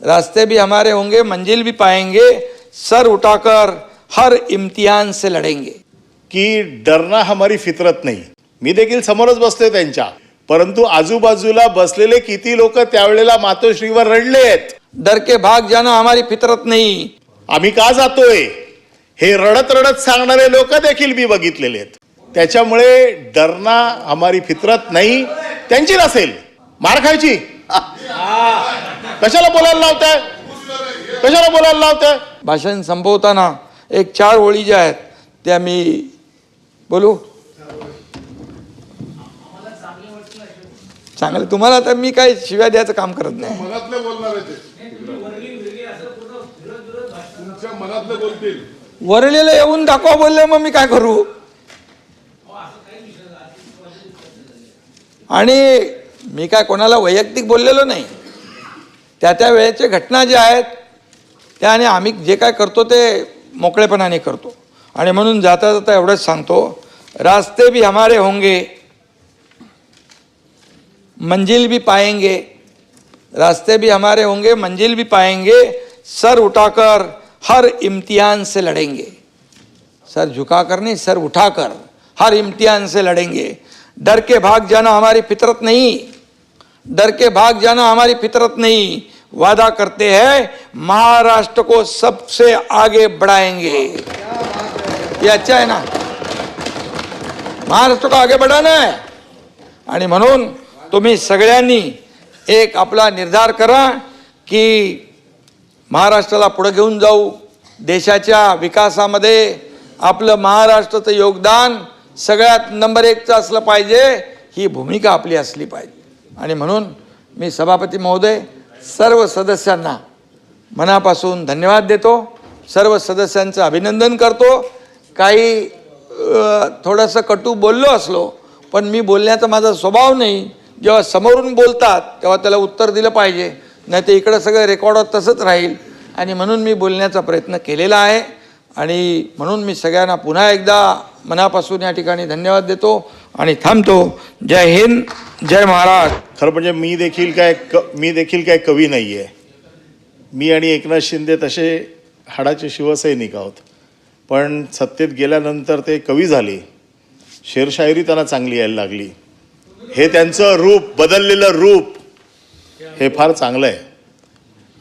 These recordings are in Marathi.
रास्ते भी हमारे होंगे, मंजिल भी पाएंगे, सर उठाकर हर इम्तिहान से लढेंगे. की डरना हमारी फितरत नाही. मी देखील समोरच बसलोय त्यांच्या, परंतु आजूबाजूला बसलेले किती लोक त्यावेळेला मातोश्रीवर रडलेत. डर के भाग जाना हमारी फितरत नहीं. आम्ही का जातोय हे रडत रडत सांगणारे लोक देखील मी बघितलेले आहेत. त्याच्यामुळे डरना हमारी फितरत नाही त्यांची नसेल. मार खायची कशाला बोलायला लावताय, कशाला बोलायला लावताय. भाषण संपवताना एक 4 ओळी ज्या आहेत त्या मी बोलू. चांगलं तुम्हाला तर मी काय शिव्या द्यायचं काम करत नाही. मनातलं बोलणार आहे ते, तुमच्या मनातलं बोलतील. वरलेलं येऊन दाखवा बोलले, मग मी काय करू. आणि मी काय कोणाला वैयक्तिक बोललेलो नाही. त्या वेळेच्या घटना ज्या आहेत त्या आणि आम्ही जे काय करतो ते मोकळेपणाने करतो. आणि म्हणून जाता जाता एवढंच सांगतो, रास्ते भी हमारे होंगे, मंजिल भी पाएंगे. रास्ते भी हमारे होंगे, मंजिल भी पाएंगे, सर उठाकर हर इम्तिहान से लड़ेंगे. सर झुकाकर नहीं, सर उठाकर हर इम्तिहान से लड़ेंगे. डर के भाग जाना हमारी फितरत नहीं, डर के भाग जाना हमारी फितरत नहीं. वादा करते हैं महाराष्ट्र को सबसे आगे बढ़ाएंगे. ये अच्छा है ना, महाराष्ट्र को आगे बढ़ाना है. आणि म्हणून तुम्ही सगळ्यांनी एक आपला निर्धार करा की महाराष्ट्राला पुढे घेऊन जाऊ. देशाच्या विकासामध्ये आपलं महाराष्ट्राचं योगदान सगळ्यात नंबर 1चं असलं पाहिजे. ही भूमिका आपली असली पाहिजे. आणि म्हणून मी सभापती महोदय सर्व सदस्यांना मनापासून धन्यवाद देतो. सर्व सदस्यांचं अभिनंदन करतो. काही थोडंसं कटू बोललो असलो पण मी बोलण्याचा माझा स्वभाव नाही. जेव्हा समोरून बोलतात तेव्हा त्याला उत्तर दिलं पाहिजे, नाही ते इकडं सगळं रेकॉर्ड तसंच राहील. आणि म्हणून मी बोलण्याचा प्रयत्न केलेला आहे. आणि म्हणून मी सगळ्यांना पुन्हा एकदा मनापासून या ठिकाणी धन्यवाद देतो आणि थांबतो. जय हिंद, जय महाराष्ट्र. खरं म्हणजे मी देखील काय कवी नाही आहे. मी आणि एकनाथ शिंदे तसे हाडाचे शिवसैनिक आहोत. पण सत्तेत गेल्यानंतर ते कवी झाले. शेरशायरी त्यांना चांगली यायला लागली. हे त्यांचं रूप, बदललेलं रूप हे फार चांगलं आहे.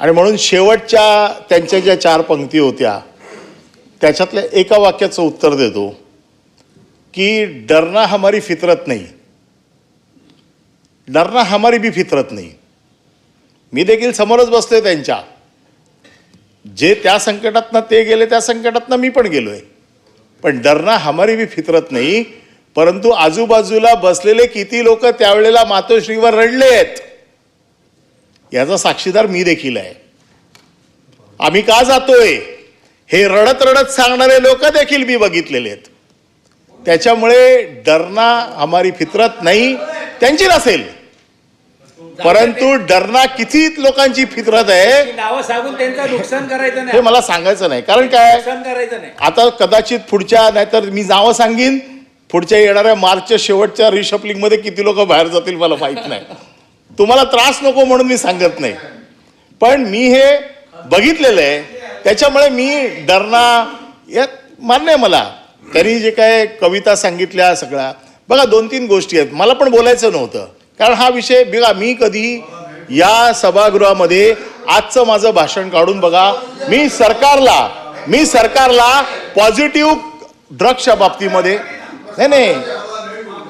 आणि म्हणून शेवटच्या त्यांच्या ज्या 4 पंक्ती होत्या त्याच्यातल्या एका वाक्याचं उत्तर देतो की डरना हमारी फितरत नहीं, डरना हमारी भी फितरत नहीं. मी देखील समोरच बसलोय त्यांच्या. जे त्या संकटातनं ते गेले त्या संकटातनं मी पण गेलोय. पण डरना हमारी भी फितरत नहीं, परंतु आजूबाजूला बसलेले किती लोक त्यावेळेला मातोश्रीवर रडलेत याचा साक्षीदार मी देखील आहे. आम्ही का जातोय हे रडत रडत सांगणारे लोक देखील मी बघितलेले आहेत. त्याच्यामुळे डरना हमारी फितरत नाही त्यांची नसेल, परंतु डरना किती लोकांची फितरत आहे नावं सांगून त्यांचं नुकसान करायचं हे नाही, मला सांगायचं नाही. कारण काय, नुकसान करायचं नाही. आता कदाचित पुढच्या, नाहीतर मी नावं सांगीन, पुढच्या येणाऱ्या मार्चच्या शेवटच्या रिशफलिंगमध्ये किती लोक बाहेर जातील मला माहित नाही. तुम्हाला त्रास नको म्हणून मी सांगत नाही, पण मी हे बघितलेलं आहे. त्याच्यामुळे मी डरना मान्य आहे. मला त्यांनी जे काय कविता सांगितल्या सगळ्या, बघा 2-3 गोष्टी आहेत. मला पण बोलायचं नव्हतं, कारण हा विषय बघा, मी कधी या सभागृहामध्ये आजचं माझं भाषण काढून बघा, मी सरकारला पॉझिटिव्ह ड्रग्सच्या बाबतीमध्ये नाही,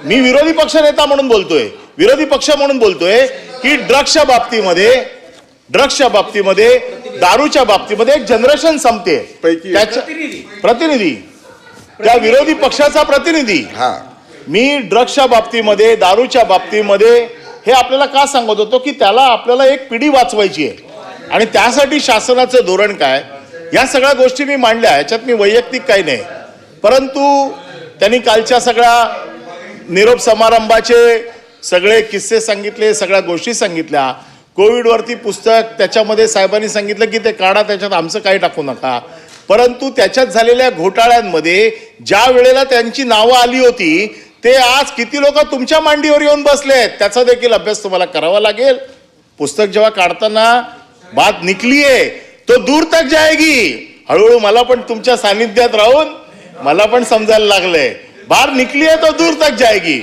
मी विरोधी पक्ष नेता म्हणून बोलतोय, विरोधी पक्ष म्हणून बोलतोय की ड्रग्सच्या बाबतीमध्ये दारूच्या बाबतीमध्ये एक जनरेशन संपते. प्रतिनिधी त्या विरोधी पक्षाचा प्रतिनिधी मी ड्रग्सच्या बाबतीमध्ये, दारूच्या बाबतीमध्ये हे आपल्याला का सांगत होतो की त्याला आपल्याला एक पिढी वाचवायची आहे आणि त्यासाठी शासनाचं धोरण काय, या सगळ्या गोष्टी मी मांडल्या. याच्यात मी वैयक्तिक काही नाही. परंतु त्यांनी कालच्या सगळ्या निरोप समारंभाचे सगळे किस्से सांगितले, सगळ्या गोष्टी सांगितल्या. कोविडवरती पुस्तक, त्याच्यामध्ये साहेबांनी सांगितलं की ते काढा, त्याच्यात आमचं काही टाकू नका. परंतु त्याच्यात झालेल्या घोटाळ्यांमध्ये ज्या वेळेला त्यांची नावं आली होती ते आज किती लोक तुमच्या मांडीवर येऊन बसलेत त्याचा देखील अभ्यास तुम्हाला करावा लागेल. पुस्तक जेव्हा काढताना बात निकली है तो दूर तक जाएगी. हळूहळू मला पण तुमच्या सानिध्यात राहून मला पण समजायला लागलंय, बात निकली है तो दूर तक जाएगी.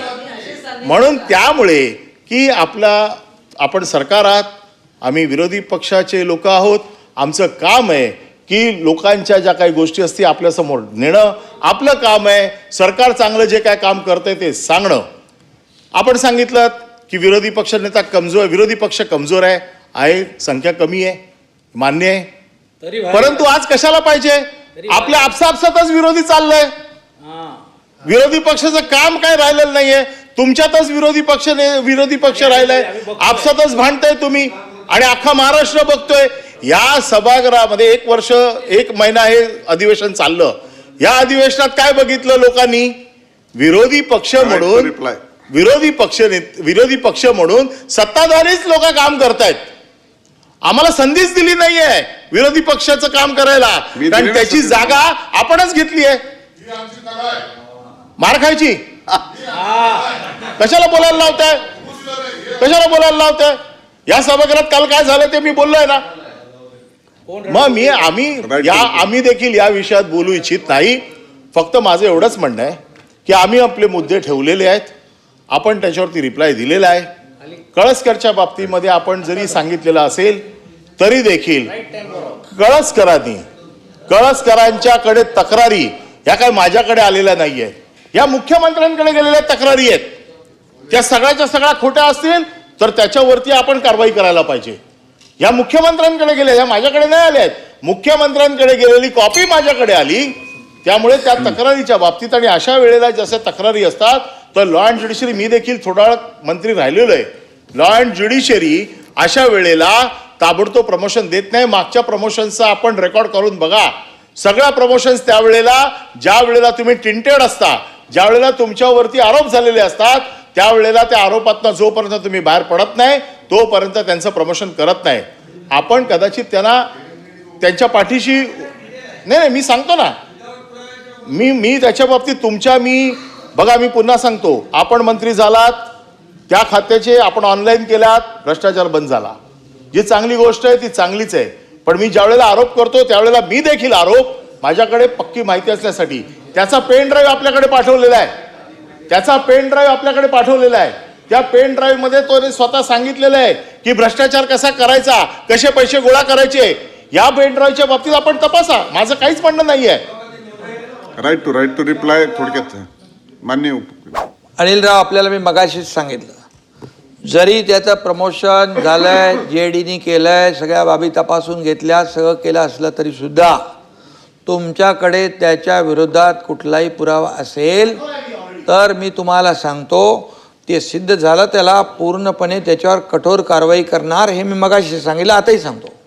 म्हणून त्यामुळे की आपण सरकार आहात, आम्ही विरोधी पक्षाचे लोक आहोत. आमचं काम आहे की लोकांच्या ज्या काही गोष्टी असतील आपल्यासमोर नेणं आपलं काम आहे. सरकार चांगलं जे काय काम करतंय ते सांगणं. आपण सांगितलं की विरोधी पक्ष नेता कमजोर, विरोधी पक्ष कमजोर आहे, संख्या कमी आहे, मान्य आहे. तरी भाई- परंतु आज कशाला पाहिजे? आपल्या आपसापसातच विरोधी चाललंय. हा. विरोधी पक्षाचं काम काय राहिलेलं नाहीये. तुमच्यातच विरोधी पक्ष राहिलाय, आपसातच भांडताय तुम्ही आणि अख्खा महाराष्ट्र बघतोय. या सभागृहामध्ये 1 वर्ष 1 महिना हे अधिवेशन चाललं. या अधिवेशनात काय बघितलं लोकांनी? विरोधी पक्ष म्हणून सत्ताधारीच लोक काम करतायत. आम्हाला संधीच दिली नाहीये विरोधी पक्षाचं काम करायला, कारण त्याची जागा आपणच घेतली आहे. ही आमची कला आहे. मार खायची कशाला बोलायला लावताय? कशाला बोलायला लावताय? या सभागृहात काल काय झालं ते मी बोललोय ना. मग आम्ही देखील या विषयात बोलू इच्छित नाही. फक्त माझं एवढंच म्हणणं आहे की आम्ही आपले मुद्दे ठेवलेले आहेत, आपण त्याच्यावरती रिप्लाय दिलेला आहे. कळसकरच्या बाबतीमध्ये आपण जरी सांगितलेलं असेल तरी देखील कळसकरांच्याकडे तक्रारी या काय माझ्याकडे आलेल्या नाही आहेत, या मुख्यमंत्र्यांकडे गेलेल्या तक्रारी आहेत. त्या सगळ्याच्या सगळ्या खोट्या असतील तर त्याच्यावरती आपण कारवाई करायला पाहिजे. या मुख्यमंत्र्यांकडे गेल्या, या माझ्याकडे नाही आल्या आहेत. मुख्यमंत्र्यांकडे गेलेली कॉपी माझ्याकडे आली. त्यामुळे त्या तक्रारीच्या बाबतीत आणि अशा वेळेला जसं तक्रारी असतात तर लॉ अँड ज्युडिशरी, मी देखील थोडा वेळ मंत्री राहिलेलो आहे. लॉ अँड ज्युडिशरी अशा वेळेला ताबडतोब प्रमोशन देत नाही. मागच्या प्रमोशनचा आपण रेकॉर्ड करून बघा. सगळ्या प्रमोशन्स त्यावेळेला, ज्या वेळेला तुम्ही टिंटेड असता, ज्या वेळेला तुमच्यावरती आरोप झालेले असतात, त्यावेळेला त्या आरोपातनं जोपर्यंत तुम्ही बाहेर पडत नाही तोपर्यंत त्यांचं प्रमोशन करत नाही. आपण कदाचित त्यांना त्यांच्या पाठीशी नाही, मी सांगतो ना, मी त्याच्या बाबतीत बघा, मी पुन्हा सांगतो, आपण मंत्री झालात, त्या खात्याचे आपण ऑनलाईन केल्यात, भ्रष्टाचार बंद झाला. जी चांगली गोष्ट आहे ती चांगलीच आहे. पण मी ज्या वेळेला आरोप करतो त्यावेळेला मी देखील आरोप माझ्याकडे पक्की माहिती असण्यासाठी त्याचा पेन ड्राईव्ह आपल्याकडे पाठवलेला आहे. त्या पेन ड्राईव्ह मध्ये तो स्वतः सांगितलेलं आहे की भ्रष्टाचार कसा करायचा, कसे पैसे गोळा करायचे. या पेन ड्राईव्हच्या बाबतीत आपण तपासा. माझं काहीच म्हणणं नाहीये. राईट टू रिप्लाय थोडक्यात मान्य. अनिलराव, आपल्याला मी मगाशीच सांगितलं, जरी त्याचं प्रमोशन झालंय, JDनी केलंय, सगळ्या बाबी तपासून घेतल्या, सगळं केलं असलं तरी सुद्धा तुमच्याकडे त्याच्या विरोधात कुठलाही पुरावा असेल तर मी तुम्हाला सांगतो, ते सिद्ध झालं त्याला पूर्णपणे त्याच्यावर कठोर कारवाई करणार. हे मी मगाशी सांगितलं, आताही सांगतो.